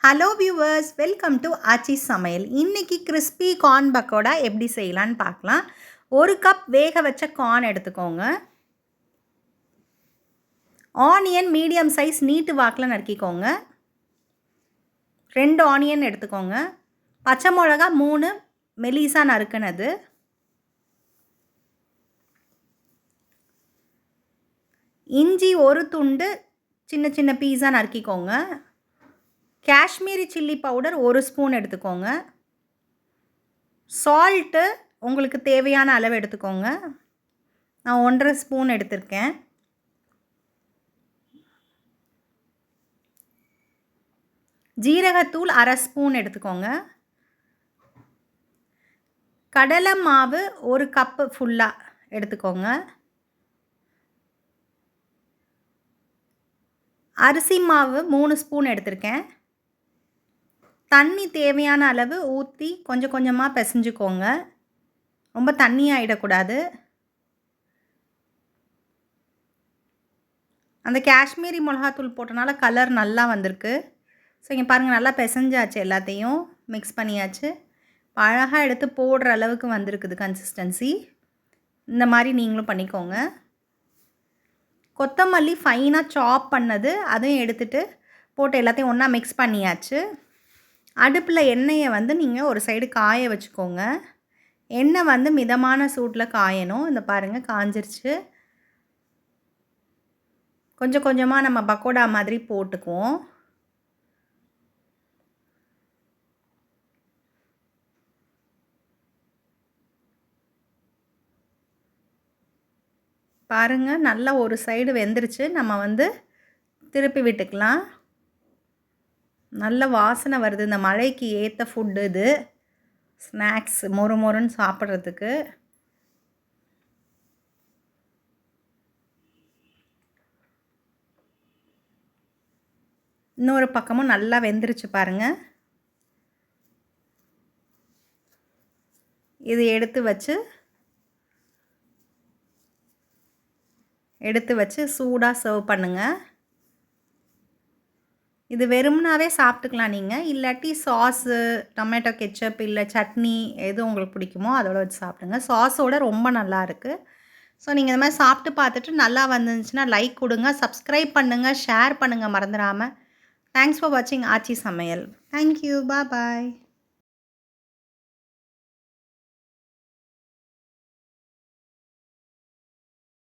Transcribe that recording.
Hello viewers, welcome to ஆச்சி சமையல். இன்றைக்கி crispy corn pakoda எப்படி செய்யலான்னு பார்க்கலாம். 1 கப் வேக வச்ச கார்ன் எடுத்துக்கோங்க. ஆனியன் மீடியம் சைஸ் நீட்டு வாக்கில் நறுக்கிக்கோங்க. 2 ஆனியன் எடுத்துக்கோங்க. பச்சை மிளகா 3 மெலிசா நறுக்குனது. இஞ்சி 1 துண்டு சின்ன சின்ன பீஸாக நறுக்கிக்கோங்க. காஷ்மீரி சில்லி பவுடர் 1 ஸ்பூன் எடுத்துக்கோங்க. சால்ட்டு உங்களுக்கு தேவையான அளவு எடுத்துக்கோங்க. நான் 1.5 ஸ்பூன் எடுத்திருக்கேன். ஜீரகத்தூள் 1/2 ஸ்பூன் எடுத்துக்கோங்க. கடலை மாவு 1 கப்பு ஃபுல்லாக எடுத்துக்கோங்க. அரிசி மாவு 3 ஸ்பூன் எடுத்திருக்கேன். தண்ணி தேவையான அளவு ஊற்றி கொஞ்சம் கொஞ்சமாக பிசைஞ்சுக்கோங்க. ரொம்ப தண்ணி ஆகிடக்கூடாது. அந்த காஷ்மீரி மிளகாத்தூள் போட்டனால கலர் நல்லா வந்திருக்கு. ஸோ இங்கே பாருங்கள், நல்லா பிசைஞ்சாச்சு, எல்லாத்தையும் மிக்ஸ் பண்ணியாச்சு. அழகாக எடுத்து போடுற அளவுக்கு வந்திருக்குது கன்சிஸ்டன்சி. இந்த மாதிரி நீங்களும் பண்ணிக்கோங்க. கொத்தமல்லி ஃபைனாக சாப் பண்ணது அதையும் எடுத்துகிட்டு போட்டு எல்லாத்தையும் ஒன்றா மிக்ஸ் பண்ணியாச்சு. அடுப்பில் எண்ணெயை நீங்கள் ஒரு சைடு காய வச்சுக்கோங்க. எண்ணெய் மிதமான சூட்டில் காயணும். இந்த பாருங்கள், காஞ்சிருச்சு. கொஞ்சம் கொஞ்சமாக நம்ம பக்கோடா மாதிரி போட்டுக்குவோம். பாருங்கள், நல்லா ஒரு சைடு வெந்துருச்சு. நம்ம திருப்பி விட்டுக்கலாம். நல்ல வாசனை வருது. இந்த மழைக்கு ஏற்ற ஃபுட்டு இது. ஸ்நாக்ஸ் மொறு மொறுன்னு சாப்பிட்றதுக்கு. இன்னொரு பக்கமும் நல்லா வெந்துருச்சு பாருங்கள். இது எடுத்து வச்சு சூடாக சர்வ் பண்ணுங்கள். இது வெறும்னாவே சாப்பிட்டுக்கலாம் நீங்கள். இல்லாட்டி சாஸு, டொமேட்டோ கெச்சப் இல்லை சட்னி எது உங்களுக்கு பிடிக்குமோ அதோட வச்சு சாப்பிடுங்க. சாஸோட ரொம்ப நல்லாயிருக்கு. ஸோ நீங்கள் இந்த மாதிரி சாப்பிட்டு பார்த்துட்டு நல்லா வந்துருந்துச்சுன்னா லைக் கொடுங்க, சப்ஸ்கிரைப் பண்ணுங்கள், ஷேர் பண்ணுங்கள் மறந்துடாமல். தேங்க்ஸ் ஃபார் வாட்சிங் ஆச்சி சமையல். தேங்க்யூ. பாய்.